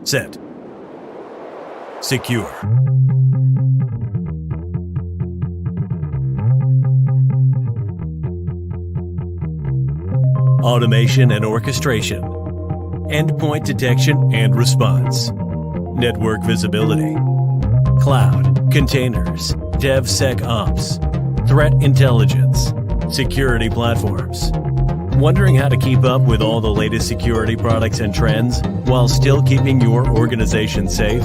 set, secure. Automation and orchestration, endpoint detection and response, network visibility, cloud, containers, DevSecOps, threat intelligence, security platforms. Wondering how to keep up with all the latest security products and trends while still keeping your organization safe?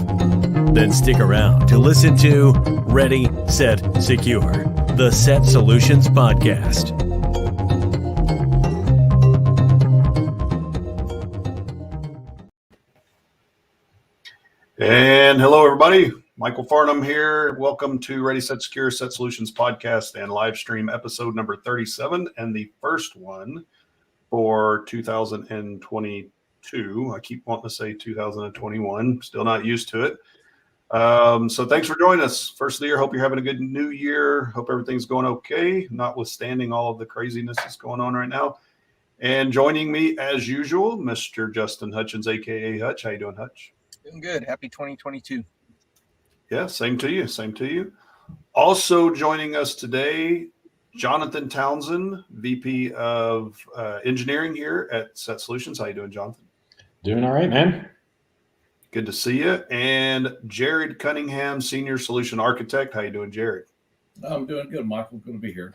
Then stick around to listen to Ready, Set, Secure, the SET Solutions Podcast. And hello, everybody. Michael Farnum here. Welcome to Ready, Set, Secure, SET Solutions Podcast and live stream episode number 37 and the first one for 2022. I keep wanting to say 2021. Still not used to it. So thanks for joining us. First of the year. Hope you're having a good new year. Hope everything's going okay, notwithstanding all of the craziness that's going on right now. And joining me, as usual, Mr. Justin Hutchens, a.k.a. Hutch. How you doing, Hutch? Doing good. Happy 2022. Yeah, same to you. Same to you. Also joining us today, Jonathan Townsend, VP of Engineering here at SET Solutions. How you doing, Jonathan? Doing all right, man. Good to see you. And Jarrod Cunningham, Senior Solution Architect. How you doing, Jarrod? I'm doing good, Michael. Good to be here.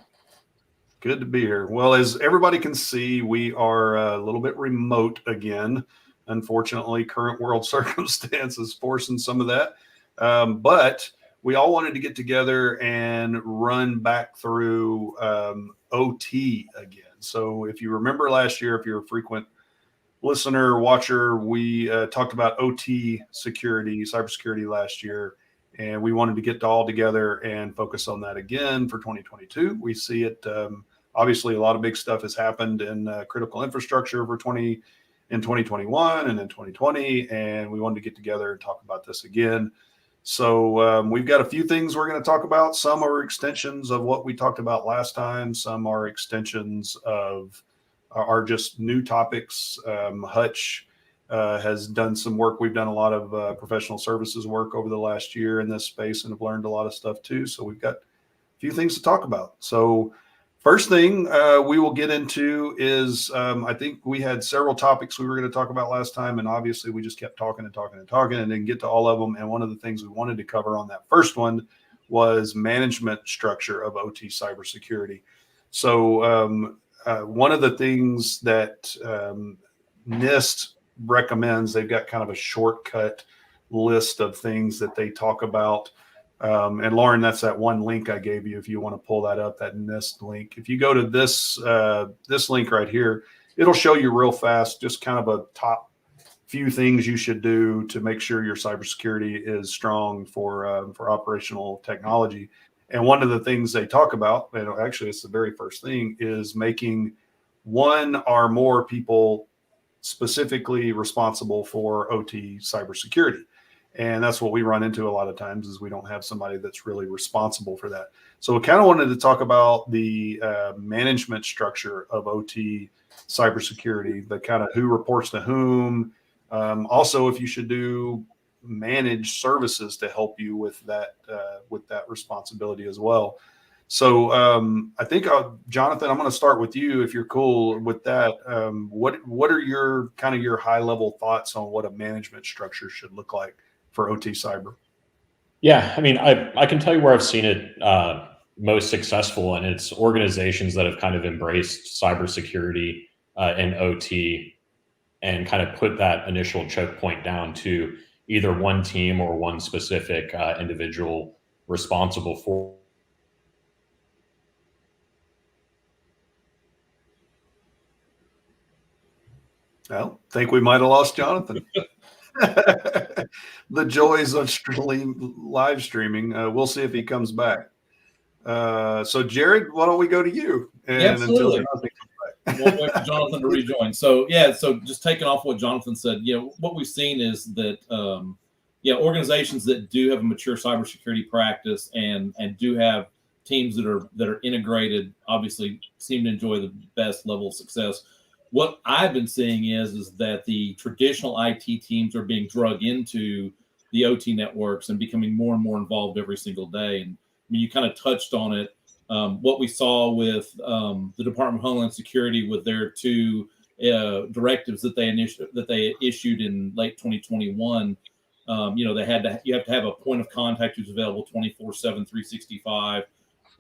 Good to be here. Well, as everybody can see, we are a little bit remote again. Unfortunately, current world circumstances forcing some of that. But we all wanted to get together and run back through OT again. So if you remember last year, if you're a frequent listener, watcher, we talked about OT security, cybersecurity last year, and we wanted to get all together and focus on that again for 2022. We see it. Obviously, a lot of big stuff has happened in critical infrastructure in 2021 and in 2020, and we wanted to get together and talk about this again. So we've got a few things we're going to talk about. Some are extensions of what we talked about last time. Some are extensions of are just new topics. Hutch has done some work. We've done a lot of professional services work over the last year in this space and have learned a lot of stuff too. So we've got a few things to talk about. So first thing we will get into is I think we had several topics we were going to talk about last time, and obviously we just kept talking and didn't get to all of them. And one of the things we wanted to cover on that first one was management structure of OT cybersecurity. So one of the things that NIST recommends, they've got kind of a shortcut list of things that they talk about. And Lauren, that's that one link I gave you. If you want to pull that up, that NIST link, if you go to this link right here, it'll show you real fast, just kind of a top few things you should do to make sure your cybersecurity is strong for operational technology. And one of the things they talk about, and actually it's the very first thing, is making one or more people specifically responsible for OT cybersecurity. And that's what we run into a lot of times, is we don't have somebody that's really responsible for that. So we kind of wanted to talk about the management structure of OT cybersecurity, the kind of who reports to whom. Also, if you should do managed services to help you with that responsibility as well. So I think, Jonathan, I'm going to start with you if you're cool with that. What are your kind of your high level thoughts on what a management structure should look like for OT cyber? Yeah, I mean, I can tell you where I've seen it most successful, and it's organizations that have kind of embraced cybersecurity and OT and kind of put that initial choke point down to either one team or one specific individual responsible for. Well, I think we might have lost Jonathan. The joys of live streaming. We'll see if he comes back. So, Jarrod, why don't we go to you? And absolutely. Until Jonathan comes back. We'll wait for Jonathan to rejoin. So just taking off what Jonathan said, what we've seen is that, organizations that do have a mature cybersecurity practice and do have teams that are integrated, obviously seem to enjoy the best level of success. what I've been seeing is that the traditional IT teams are being drug into the OT networks and becoming more and more involved every single day. And I mean, you kind of touched on it. What we saw with the Department of Homeland Security with their two directives that they issued in late 2021. You have to have a point of contact who's available 24/7, 365,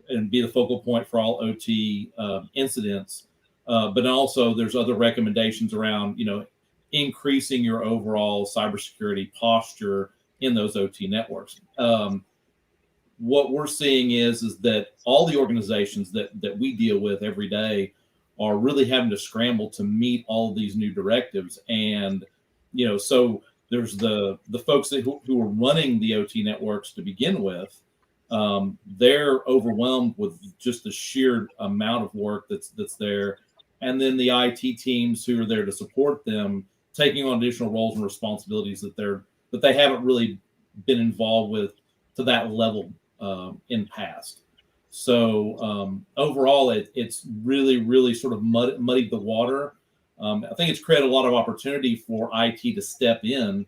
and be the focal point for all OT incidents. But also there's other recommendations around, increasing your overall cybersecurity posture in those OT networks. What we're seeing is that all the organizations that we deal with every day are really having to scramble to meet all of these new directives. And, so there's the folks who are running the OT networks to begin with. They're overwhelmed with just the sheer amount of work that's there. And then the IT teams who are there to support them taking on additional roles and responsibilities that they haven't really been involved with to that level in past. So overall, it's really, really sort of muddied the water. I think it's created a lot of opportunity for IT to step in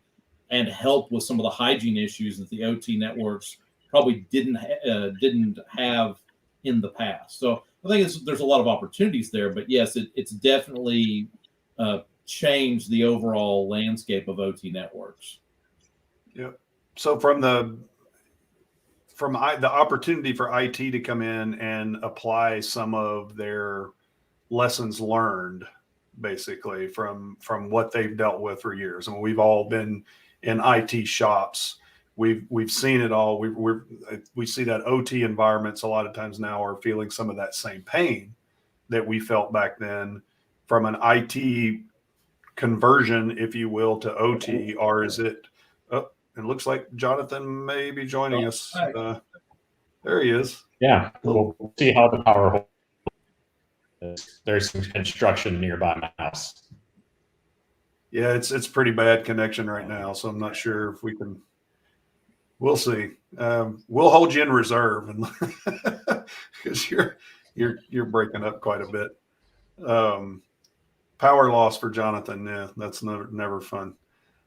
and help with some of the hygiene issues that the OT networks probably didn't have in the past. So I think there's a lot of opportunities there. But yes, it's definitely changed the overall landscape of OT networks. Yeah. So from the opportunity for IT to come in and apply some of their lessons learned, basically from what they've dealt with for years. I mean, we've all been in IT shops. We've seen it all. We see that OT environments a lot of times now are feeling some of that same pain that we felt back then from an IT conversion, if you will, to OT, or is it? Oh, it looks like Jonathan may be joining us. There he is. Yeah, we'll see how the power holds. There's some construction nearby my house. Yeah, it's pretty bad connection right now, so I'm not sure if we can. We'll see. We'll hold you in reserve, and because you're breaking up quite a bit. Power loss for Jonathan. Yeah, that's never fun.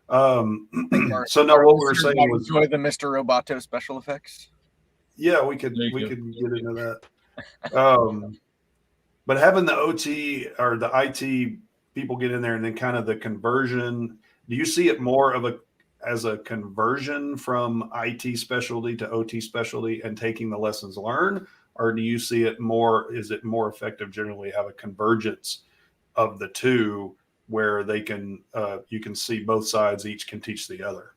So now what we were saying was enjoy the Mr. Roboto special effects. Yeah, we could get into that. But having the OT or the IT people get in there and then kind of the conversion, do you see it more as a conversion from IT specialty to OT specialty and taking the lessons learned? Or do you see it is it more effective generally have a convergence of the two where they can, you can see both sides, each can teach the other?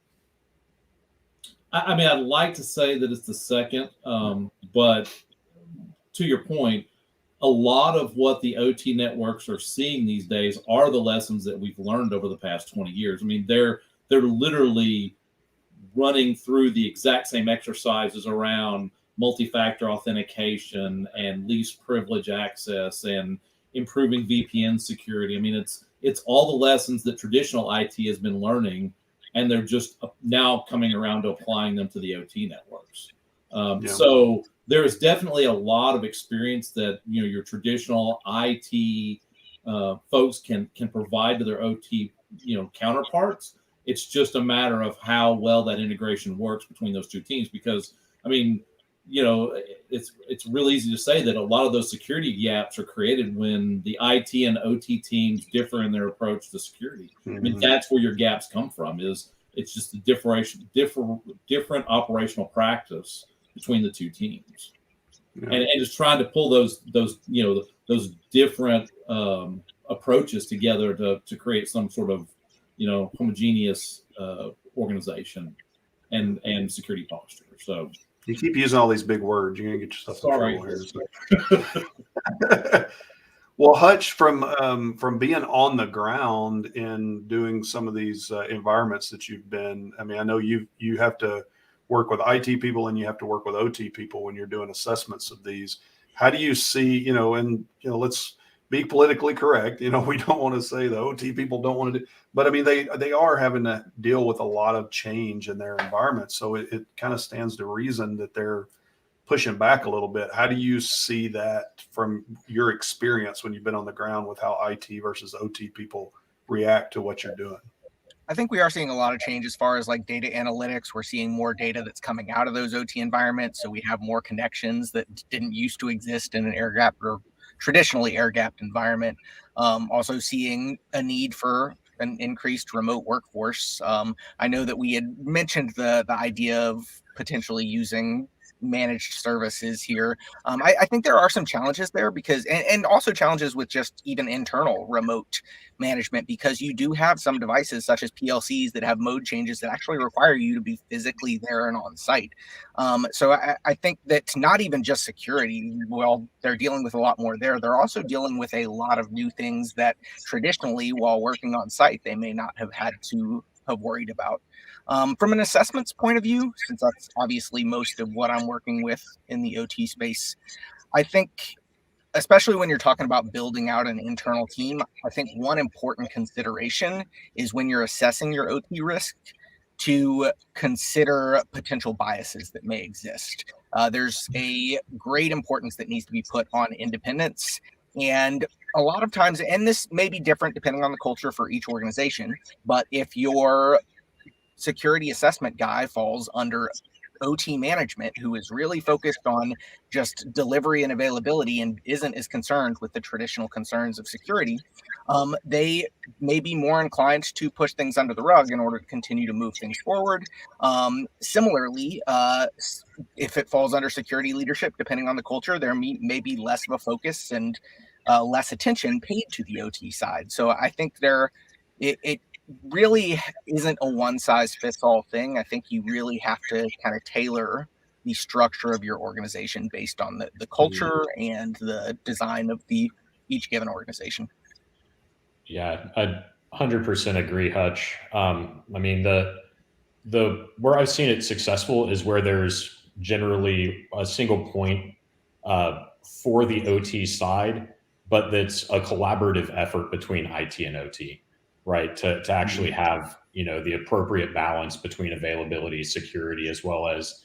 I mean, I'd like to say that it's the second, but to your point, a lot of what the OT networks are seeing these days are the lessons that we've learned over the past 20 years. I mean, they're literally running through the exact same exercises around multi-factor authentication and least privilege access and improving VPN security. I mean, it's all the lessons that traditional IT has been learning, and they're just now coming around to applying them to the OT networks. So there is definitely a lot of experience that your traditional IT folks can provide to their OT counterparts. It's just a matter of how well that integration works between those two teams. Because I mean, it's real easy to say that a lot of those security gaps are created when the IT and OT teams differ in their approach to security. Mm-hmm. I mean, that's where your gaps come from. It's just a different operational practice between the two teams, and just trying to pull those different approaches together to create some sort of homogeneous organization and security posture. So you keep using all these big words, you're gonna get yourself in trouble here. Well, Hutch, from being on the ground and doing some of these environments that you've been, I mean, I know you have to work with IT people and you have to work with OT people when you're doing assessments of these. How do you see, let's be politically correct. We don't want to say the OT people don't want to do, but I mean, they are having to deal with a lot of change in their environment. So it kind of stands to reason that they're pushing back a little bit. How do you see that from your experience when you've been on the ground with how IT versus OT people react to what you're doing? I think we are seeing a lot of change as far as like data analytics. We're seeing more data that's coming out of those OT environments. So we have more connections that didn't used to exist in an air gap or traditionally air gapped environment. Also seeing a need for an increased remote workforce. I know that we had mentioned the idea of potentially using managed services here. I think there are some challenges there because, and also challenges with just even internal remote management, because you do have some devices such as PLCs that have mode changes that actually require you to be physically there and on site. So I think that not even just security, well, they're dealing with a lot more there. They're also dealing with a lot of new things that traditionally, while working on site, they may not have had to have worried about. From an assessments point of view, since that's obviously most of what I'm working with in the OT space, I think, especially when you're talking about building out an internal team, I think one important consideration is when you're assessing your OT risk to consider potential biases that may exist. There's a great importance that needs to be put on independence. And a lot of times, and this may be different depending on the culture for each organization, but if your security assessment guy falls under OT management, who is really focused on just delivery and availability and isn't as concerned with the traditional concerns of security, they may be more inclined to push things under the rug in order to continue to move things forward. Similarly, if it falls under security leadership, depending on the culture, there may be less of a focus and less attention paid to the OT side. So I think it really isn't a one-size-fits-all thing. I think you really have to kind of tailor the structure of your organization based on the culture and the design of each given organization. Yeah, I 100% agree, Hutch. I mean, the where I've seen it successful is where there's generally a single point for the OT side, but that's a collaborative effort between IT and OT. Right, to actually have the appropriate balance between availability, security, as well as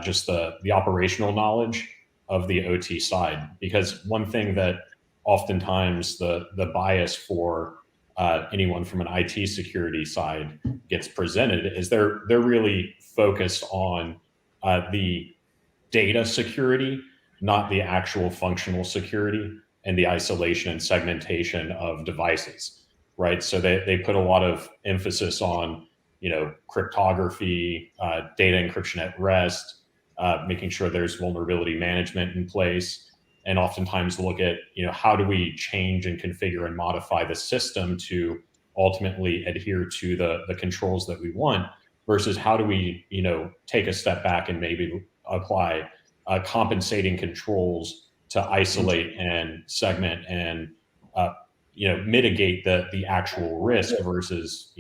just the operational knowledge of the OT side. Because one thing that oftentimes the bias for anyone from an IT security side gets presented is they're really focused on the data security, not the actual functional security and the isolation and segmentation of devices. Right. So they put a lot of emphasis on, cryptography, data encryption at rest, making sure there's vulnerability management in place, and oftentimes look at, how do we change and configure and modify the system to ultimately adhere to the controls that we want versus how do we, take a step back and maybe apply compensating controls to isolate and segment and mitigate the actual risk versus,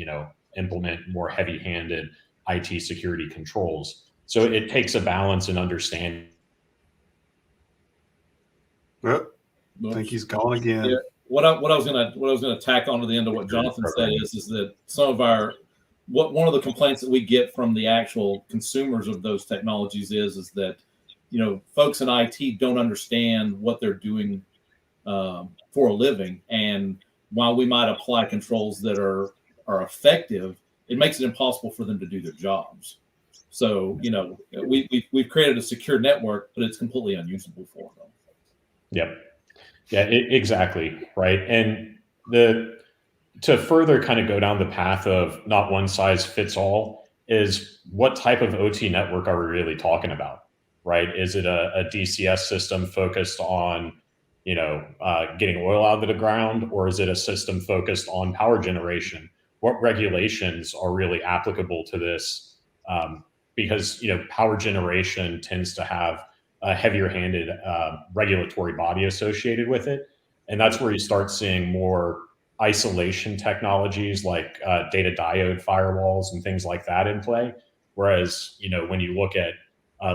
implement more heavy-handed IT security controls. So it takes a balance and understanding. Well, I think he's gone again. Yeah. What I was gonna tack on to the end of what Jonathan said is that some of one of the complaints that we get from the actual consumers of those technologies is that folks in IT don't understand what they're doing for a living, and while we might apply controls that are effective, it makes it impossible for them to do their jobs. So we've created a secure network, but it's completely unusable for them. Yep. Yeah, exactly. Right. And to further kind of go down the path of not one size fits all is what type of OT network are we really talking about? Right. Is it a DCS system focused on getting oil out of the ground, or is it a system focused on power generation? What regulations are really applicable to this? Because power generation tends to have a heavier-handed regulatory body associated with it, and that's where you start seeing more isolation technologies like data diode firewalls and things like that in play. Whereas when you look at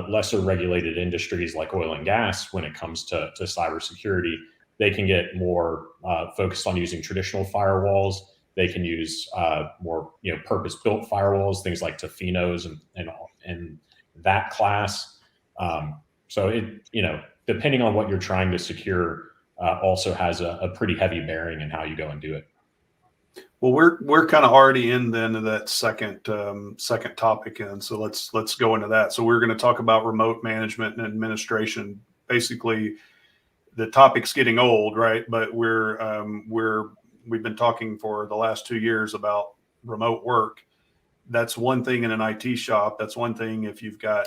lesser regulated industries like oil and gas, when it comes to cybersecurity, they can get more focused on using traditional firewalls. They can use more purpose-built firewalls, things like Tofinos and that class. So it, depending on what you're trying to secure, also has a pretty heavy bearing in how you go and do it. Well, we're kind of already in then to that second topic, and so let's go into that. So we're going to talk about remote management and administration. Basically, the topic's getting old, right? But we've been talking for the last 2 years about remote work. That's one thing in an IT shop. That's one thing if you've got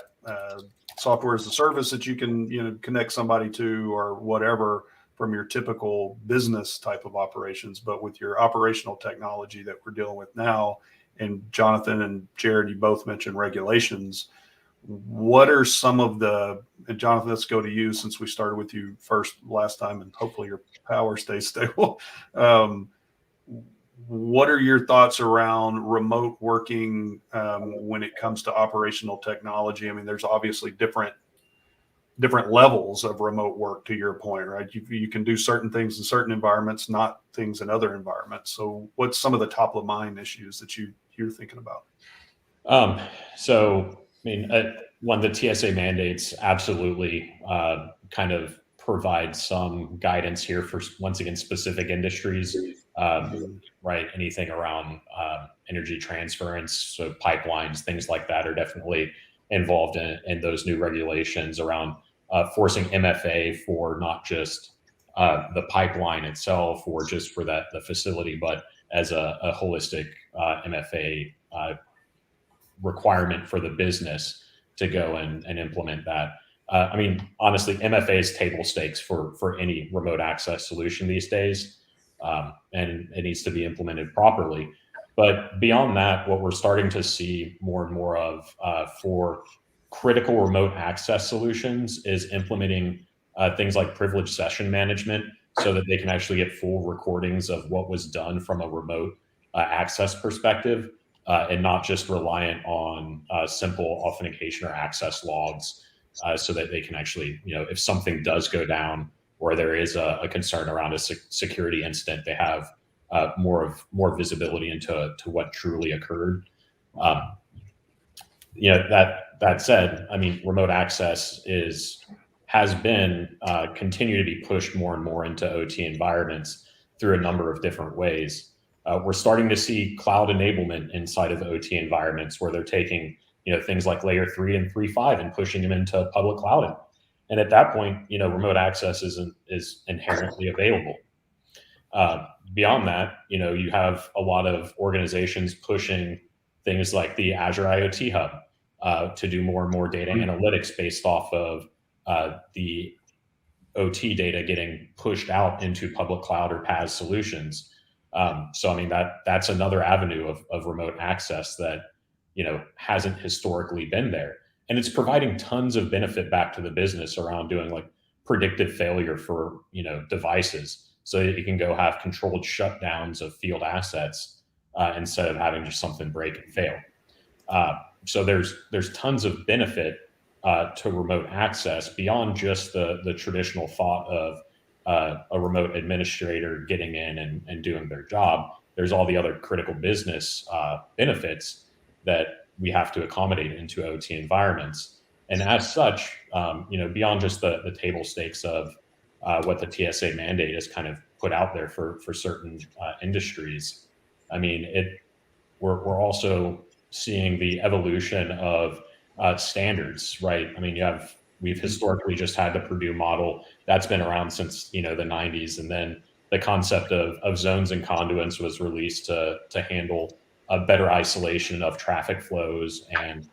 software as a service that you can connect somebody to or whatever from your typical business type of operations. But with your operational technology that we're dealing with now, and Jonathan and Jarrod, you both mentioned regulations. What are some of and Jonathan, let's go to you since we started with you first last time, and hopefully your power stays stable. What are your thoughts around remote working when it comes to operational technology? I mean, there's obviously different levels of remote work, to your point, right? You can do certain things in certain environments, not things in other environments. So what's some of the top of mind issues that you're thinking about? So, I mean, one, the TSA mandates absolutely kind of provide some guidance here for, once again, specific industries, right? Anything around energy transference, so pipelines, things like that are definitely involved in those new regulations around forcing MFA for not just the pipeline itself or just for the facility, but as a holistic MFA requirement for the business to go and implement that. I mean, honestly, MFA is table stakes for any remote access solution these days, and it needs to be implemented properly. But beyond that, what we're starting to see more and more of for critical remote access solutions is implementing things like privileged session management so that they can actually get full recordings of what was done from a remote access perspective, and not just reliant on simple authentication or access logs, so that they can actually, if something does go down or there is a concern around a security incident, they have more visibility into what truly occurred. That said, I mean, remote access has been continue to be pushed more and more into OT environments through a number of different ways. We're starting to see cloud enablement inside of OT environments where they're taking things like layer 3 and 3.5 and pushing them into public cloud. And at that point, remote access is inherently available. Beyond that, you have a lot of organizations pushing things like the Azure IoT Hub to do more and more data analytics based off of the OT data getting pushed out into public cloud or PaaS solutions. So, I mean, that's another avenue of remote access that, hasn't historically been there. And it's providing tons of benefit back to the business around doing like predictive failure for, devices, so that you can go have controlled shutdowns of field assets instead of having just something break and fail. So there's tons of benefit to remote access beyond just the traditional thought of a remote administrator getting in and doing their job. There's all the other critical business benefits that we have to accommodate into OT environments. And as such, beyond just the table stakes of what the TSA mandate has kind of put out there for certain industries, I mean, we're also seeing the evolution of standards, right? I mean, we've historically just had the Purdue model that's been around since the 90s, and then the concept of zones and conduits was released to handle a better isolation of traffic flows and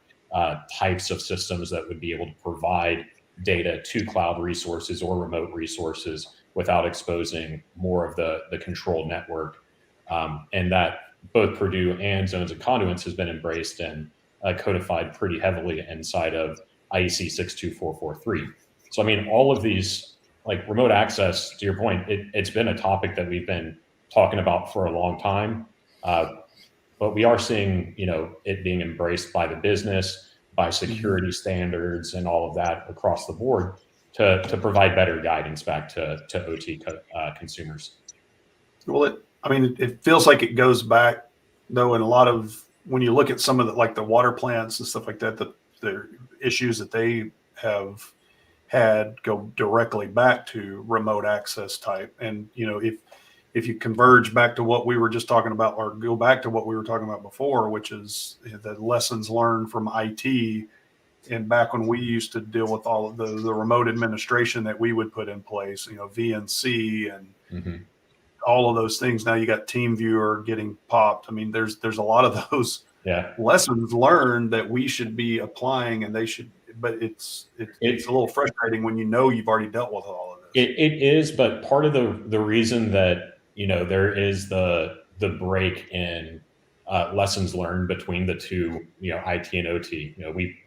types of systems that would be able to provide data to cloud resources or remote resources without exposing more of the controlled network. And that both Purdue and zones and conduits has been embraced and codified pretty heavily inside of IEC 62443. So, I mean, all of these, like remote access, to your point, it's been a topic that we've been talking about for a long time. But we are seeing, it being embraced by the business, by security standards and all of that across the board to provide better guidance back to OT consumers. Well, it feels like it goes back, though, in a lot of, when you look at some of the water plants and stuff like that, the issues that they have had go directly back to remote access type. And, if you converge back to what we were just talking about, or go back to what we were talking about before, which is the lessons learned from IT, and back when we used to deal with all of the remote administration that we would put in place, VNC and all of those things. Now you got TeamViewer getting popped. I mean, there's a lot of those lessons learned that we should be applying, and they should. But it's a little frustrating when you've already dealt with all of this. It is, but part of the reason that there is the break in lessons learned between the two, IT and OT.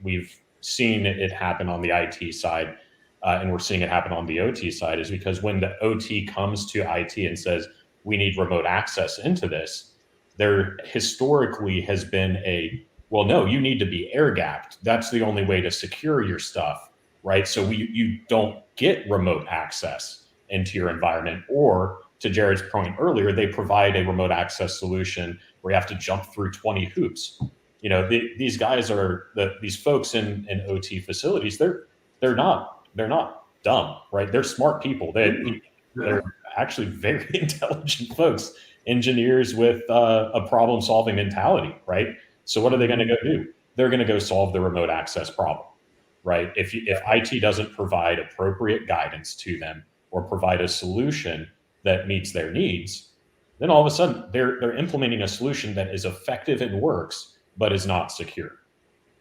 We've seen it happen on the IT side, and we're seeing it happen on the OT side, is because when the OT comes to IT and says, we need remote access into this, there historically has been well, no, you need to be air gapped. That's the only way to secure your stuff, right? So you don't get remote access into your environment. Or to Jarrod's point earlier, they provide a remote access solution where you have to jump through 20 hoops. These guys these folks in OT facilities, they're not dumb, right? They're smart people. They're actually very intelligent folks, engineers with a problem solving mentality, right? So what are they going to go do? They're going to go solve the remote access problem, right? If IT doesn't provide appropriate guidance to them or provide a solution that meets their needs, then all of a sudden they're implementing a solution that is effective and works, but is not secure,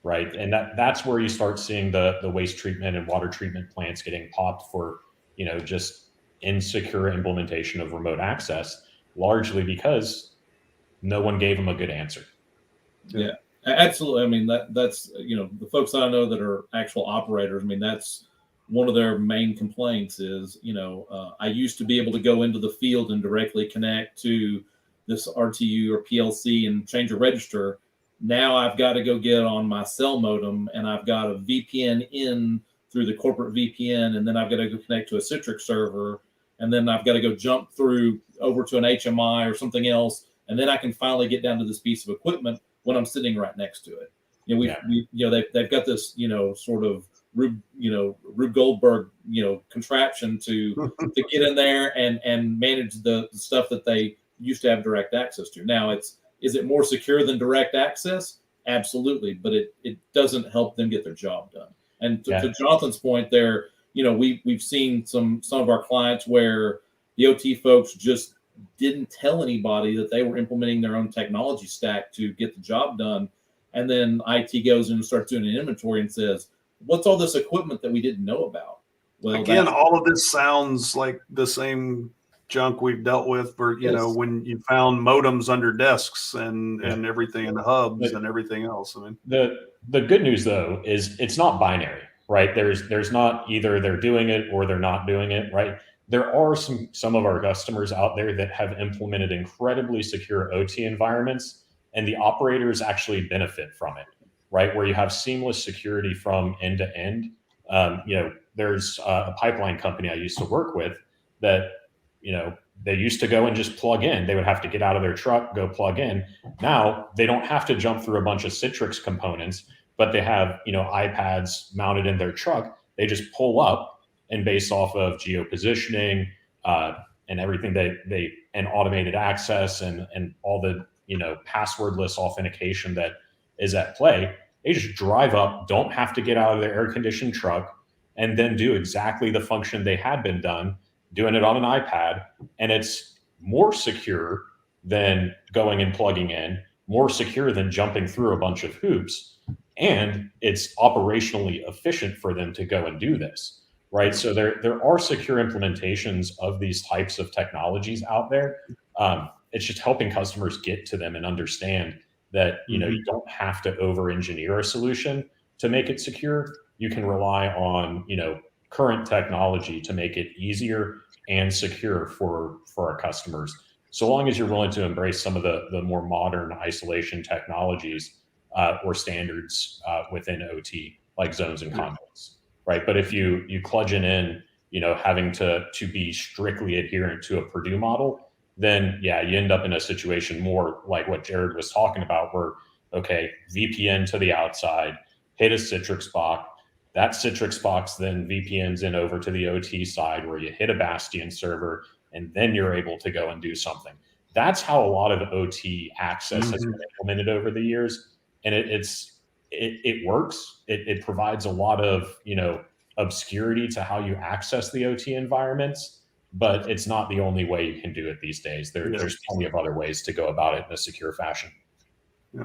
right? And that's where you start seeing the waste treatment and water treatment plants getting popped for, just insecure implementation of remote access, largely because no one gave them a good answer. Yeah, absolutely. I mean, that's the folks that I know that are actual operators. I mean, that's one of their main complaints is, I used to be able to go into the field and directly connect to this RTU or PLC and change a register. Now I've got to go get on my cell modem, and I've got a VPN in through the corporate VPN, and then I've got to go connect to a Citrix server, and then I've got to go jump through over to an HMI or something else, and then I can finally get down to this piece of equipment when I'm sitting right next to it. They've got this, sort of Rube Goldberg, contraption to get in there and manage the stuff that they used to have direct access to. Now is it more secure than direct access? Absolutely, but it doesn't help them get their job done. And to Jonathan's point there, we've seen some of our clients where the OT folks just didn't tell anybody that they were implementing their own technology stack to get the job done. And then IT goes in and starts doing an inventory and says, what's all this equipment that we didn't know about? Well, again, all of this sounds like the same junk we've dealt with for, when you found modems under desks and everything, and the hubs and everything else. I mean, the good news though is it's not binary, right? There's not either they're doing it or they're not doing it, right? There are some of our customers out there that have implemented incredibly secure OT environments, and the operators actually benefit from it, right? Where you have seamless security from end to end. There's a pipeline company I used to work with that, they used to go and just plug in. They would have to get out of their truck, go plug in. Now they don't have to jump through a bunch of Citrix components, but they have, iPads mounted in their truck. They just pull up, and based off of geo-positioning and everything and automated access and all the, passwordless authentication that is at play, they just drive up, don't have to get out of their air-conditioned truck, and then do exactly the function they had been doing it on an iPad. And it's more secure than going and plugging in, more secure than jumping through a bunch of hoops. And it's operationally efficient for them to go and do this, right? So there are secure implementations of these types of technologies out there. It's just helping customers get to them and understand that, you don't have to over-engineer a solution to make it secure. You can rely on, current technology to make it easier and secure for our customers, so long as you're willing to embrace some of the more modern isolation technologies or standards within OT, like zones and conduits, right? But if you kludge in, having to be strictly adherent to a Purdue model, then you end up in a situation more like what Jarrod was talking about, where, okay, VPN to the outside, hit a Citrix box, That Citrix box then VPNs in over to the OT side where you hit a Bastion server, and then you're able to go and do something. That's how a lot of OT access has been implemented over the years. And it works. It provides a lot of, obscurity to how you access the OT environments, but it's not the only way you can do it these days. There's plenty of other ways to go about it in a secure fashion. Yeah.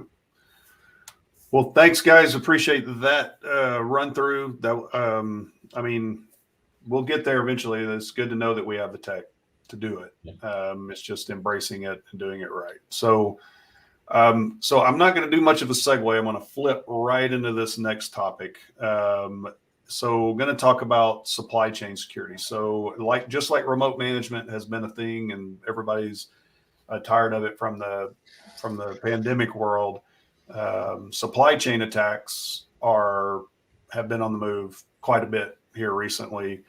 Well, thanks, guys. Appreciate that run through. That we'll get there eventually. It's good to know that we have the tech to do it. It's just embracing it and doing it right. So I'm not going to do much of a segue. I'm going to flip right into this next topic. So we're going to talk about supply chain security. So just like remote management has been a thing, and everybody's tired of it from the pandemic world. Supply chain attacks have been on the move quite a bit here recently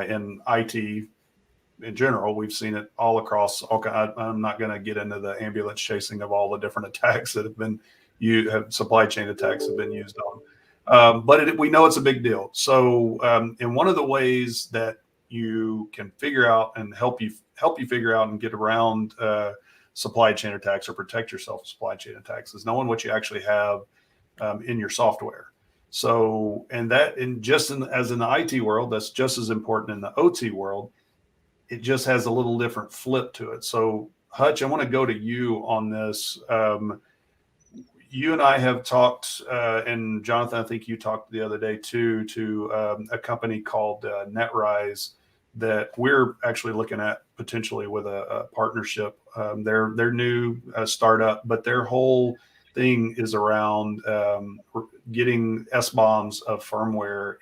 in IT in general. We've seen it all across. I'm not going to get into the ambulance chasing of all the different attacks that have been supply chain attacks have been used on. But we know it's a big deal. So, and one of the ways that you can figure out and help you figure out and get around supply chain attacks or protect yourself from supply chain attacks is knowing what you actually have in your software. So, as in the IT world, that's just as important in the OT world. It just has a little different flip to it. So, Hutch, I want to go to you on this. You and I have talked, and Jonathan, I think you talked the other day too, to a company called NetRise that we're actually looking at potentially with a partnership. They're new startup, but their whole thing is around getting SBOMs of firmware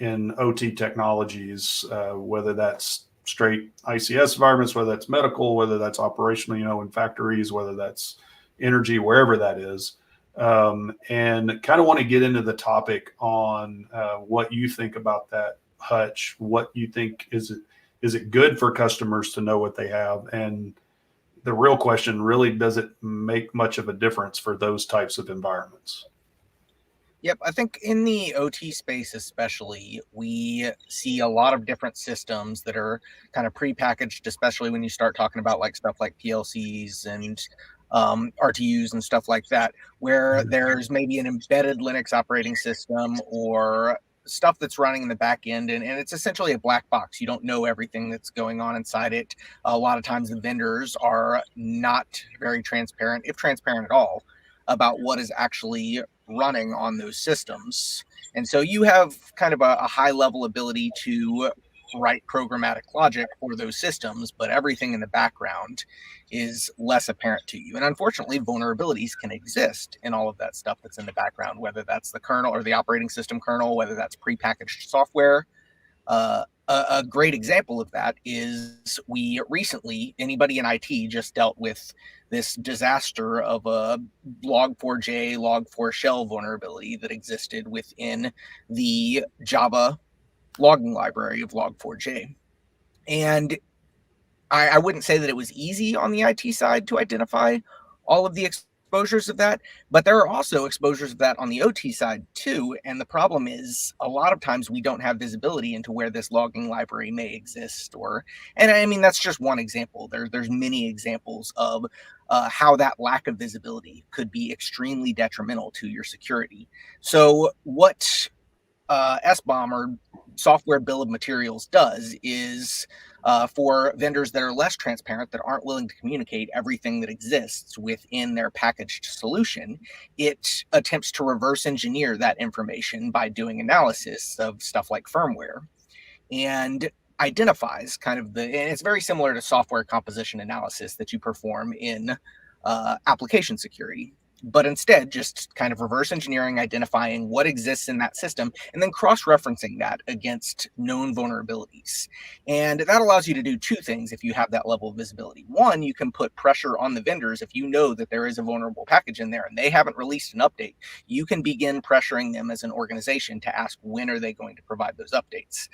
in OT technologies, whether that's straight ICS environments, whether that's medical, whether that's operational, in factories, whether that's energy, wherever that is, and kind of want to get into the topic on what you think about that, Hutch. What you think is it good for customers to know what they have? And the real question really, does it make much of a difference for those types of environments? Yep, I think in the OT space especially, we see a lot of different systems that are kind of prepackaged, especially when you start talking about stuff like PLCs and RTUs and stuff like that, where there's maybe an embedded Linux operating system or stuff that's running in the back end, and it's essentially a black box. You don't know everything that's going on inside it. A lot of times the vendors are not very transparent, if transparent at all, about what is actually running on those systems. And so you have kind of a high level ability to write programmatic logic for those systems, but everything in the background is less apparent to you. And unfortunately, vulnerabilities can exist in all of that stuff that's in the background, whether that's the kernel or the operating system kernel, whether that's prepackaged software. A great example of that is anybody in IT just dealt with this disaster of a log4j, log4 shell vulnerability that existed within the Java logging library of log4j. And I wouldn't say that it was easy on the IT side to identify all of the exposures of that, but there are also exposures of that on the OT side too. And the problem is a lot of times we don't have visibility into where this logging library may exist, and I mean, that's just one example. There's many examples of how that lack of visibility could be extremely detrimental to your security. So what SBOM or software bill of materials does is for vendors that are less transparent, that aren't willing to communicate everything that exists within their packaged solution, it attempts to reverse engineer that information by doing analysis of stuff like firmware and identifies and it's very similar to software composition analysis that you perform in application security. But instead, just kind of reverse engineering, identifying what exists in that system, and then cross-referencing that against known vulnerabilities. And that allows you to do two things if you have that level of visibility. One, you can put pressure on the vendors if you know that there is a vulnerable package in there and they haven't released an update. You can begin pressuring them as an organization to ask when are they going to provide those updates.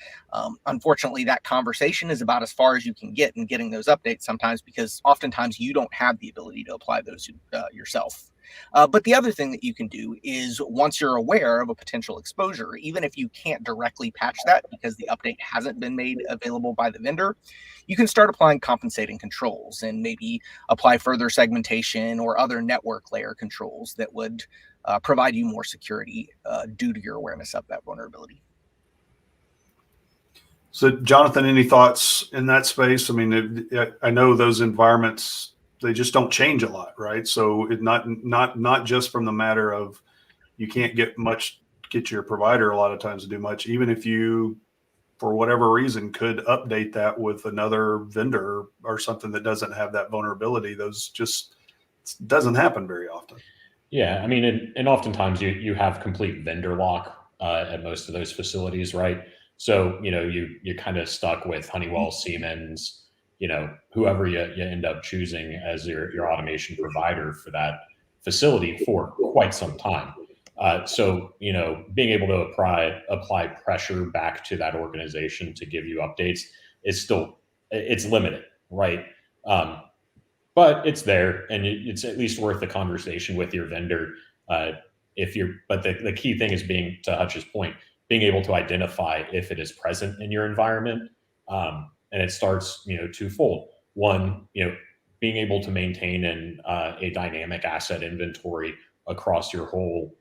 Unfortunately, that conversation is about as far as you can get in getting those updates sometimes, because oftentimes you don't have the ability to apply those yourself. But the other thing that you can do is once you're aware of a potential exposure, even if you can't directly patch that because the update hasn't been made available by the vendor, you can start applying compensating controls and maybe apply further segmentation or other network layer controls that would provide you more security due to your awareness of that vulnerability. So, Jonathan, any thoughts in that space? I mean, I know those environments, they just don't change a lot, right? So it not just from the matter of you can't get your provider a lot of times to do much, even if you, for whatever reason, could update that with another vendor or something that doesn't have that vulnerability. Those just doesn't happen very often. Yeah, I mean, and oftentimes you have complete vendor lock at most of those facilities, right? So, you're kind of stuck with Honeywell, Siemens, whoever you end up choosing as your automation provider for that facility for quite some time. So, being able to apply pressure back to that organization to give you updates is it's limited, right? But it's there, and it's at least worth the conversation with your vendor. But the key thing is to Hutch's point, being able to identify if it is present in your environment. And it starts, twofold. One, being able to maintain a dynamic asset inventory across your whole,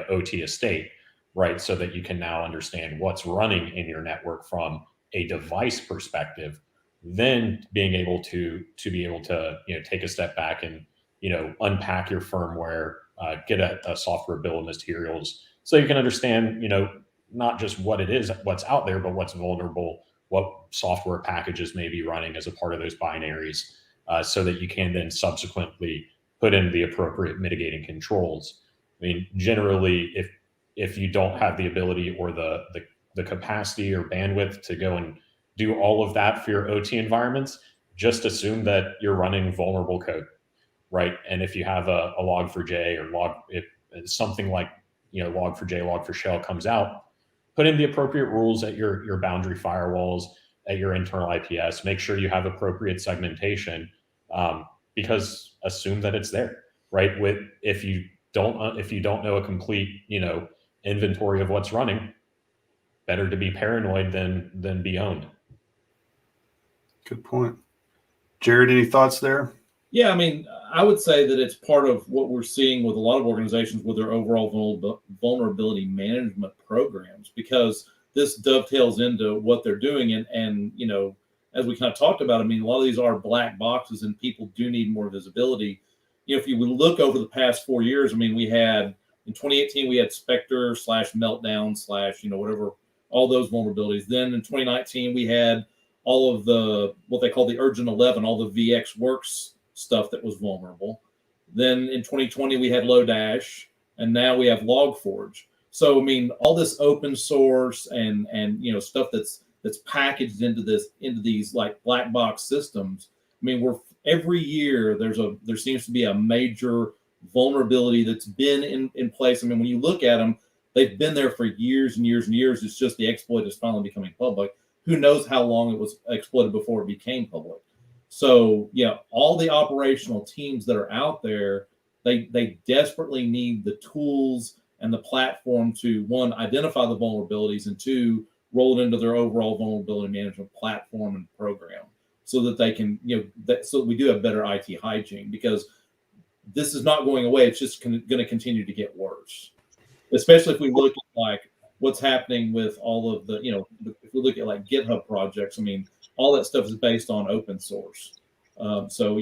OT estate, right? So that you can now understand what's running in your network from a device perspective. Then being able to take a step back and unpack your firmware, get a software bill of materials, so you can understand not just what it is, what's out there, but what's vulnerable, what software packages may be running as a part of those binaries, so that you can then subsequently put in the appropriate mitigating controls. I mean, generally, if you don't have the ability or the capacity or bandwidth to go and do all of that for your OT environments, just assume that you're running vulnerable code, right? And if you have a log4j or if something like log4j, log4shell comes out, put in the appropriate rules at your boundary firewalls, at your internal IPS. Make sure you have appropriate segmentation, because assume that it's there, right? If you don't know a complete inventory of what's running, better to be paranoid than be owned. Good point. Jarrod, any thoughts there? Yeah, I mean, I would say that it's part of what we're seeing with a lot of organizations with their overall vulnerability management programs, because this dovetails into what they're doing. And as we kind of talked about, I mean, a lot of these are black boxes and people do need more visibility. If you would look over the past 4 years, I mean, we had in 2018, we had Spectre /Meltdown / whatever, all those vulnerabilities. Then in 2019, we had all of what they call the Urgent 11, all the VX Works stuff that was vulnerable. Then in 2020, we had Lodash, and now we have Log4j. So, I mean, all this open source and stuff that's packaged into these like black box systems. I mean, every year there seems to be a major vulnerability that's been in place. I mean, when you look at them, they've been there for years and years and years. It's just the exploit is finally becoming public. Who knows how long it was exploited before it became public. So, yeah, all the operational teams that are out there, they desperately need the tools and the platform to, one, identify the vulnerabilities, and two, roll it into their overall vulnerability management platform and program, so that they can, so that we do have better IT hygiene, because this is not going away. It's just going to continue to get worse, especially if we look at like what's happening with all of the, if we look at like GitHub projects. I mean, all that stuff is based on open source. So,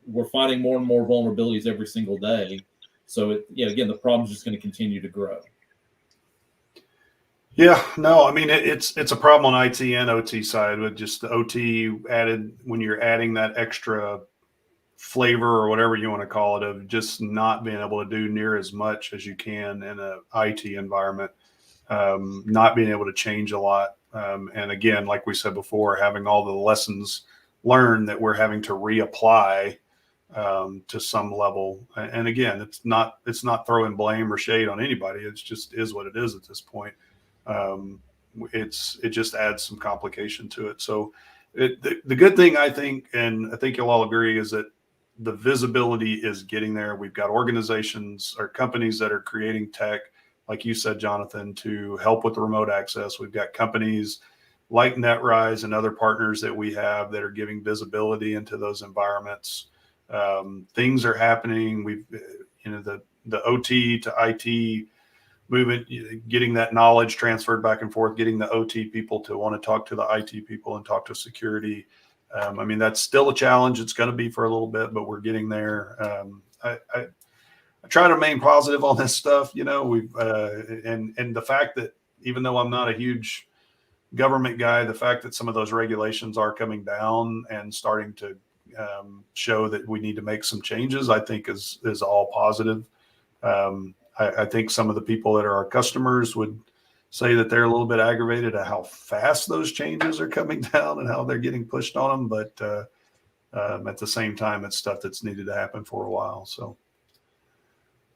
we're finding more and more vulnerabilities every single day. So, again, the problem is just going to continue to grow. Yeah, no, I mean, it's a problem on IT and OT side, with just the OT added, when you're adding that extra flavor or whatever you want to call it, of just not being able to do near as much as you can in a IT environment, not being able to change a lot. And again, like we said before, having all the lessons learned that we're having to reapply to some level. And again, it's not throwing blame or shade on anybody. It's just is what it is at this point. It just adds some complication to it. So the good thing, I think, and I think you'll all agree, is that the visibility is getting there. We've got organizations or companies that are creating tech, like you said, Jonathan, to help with the remote access. We've got companies like NetRise and other partners that we have that are giving visibility into those environments. Things are happening. We've, the OT to IT movement, getting that knowledge transferred back and forth, getting the OT people to want to talk to the IT people and talk to security. I mean, that's still a challenge. It's going to be for a little bit, but we're getting there. I try to remain positive on this stuff. We've and the fact that even though I'm not a huge government guy, the fact that some of those regulations are coming down and starting to show that we need to make some changes, I think is all positive. I think some of the people that are our customers would say that they're a little bit aggravated at how fast those changes are coming down and how they're getting pushed on them. But at the same time, it's stuff that's needed to happen for a while. So,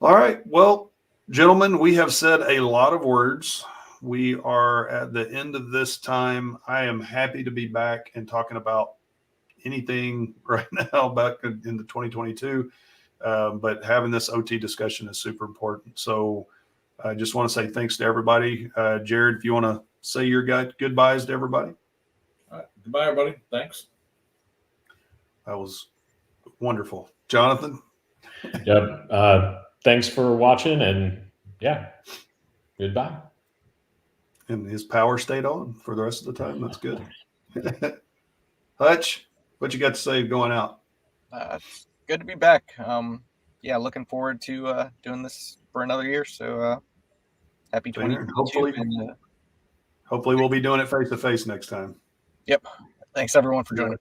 all right. Well, gentlemen, we have said a lot of words. We are at the end of this time. I am happy to be back and talking about anything right now back into 2022. But having this OT discussion is super important. So I just want to say thanks to everybody. Jarrod, if you want to say your goodbyes to everybody. All right. Goodbye, everybody. Thanks. That was wonderful. Jonathan? Yep. Thanks for watching, and yeah, goodbye. And his power stayed on for the rest of the time. That's good. Hutch, what you got to say going out? It's good to be back. Looking forward to doing this for another year. So happy 2022. Hopefully we'll be doing it face to face next time. Yep. Thanks everyone for joining.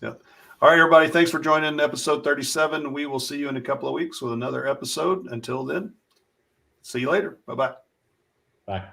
Yeah. All right, everybody. Thanks for joining episode 37. We will see you in a couple of weeks with another episode. Until then, see you later. Bye-bye. Bye.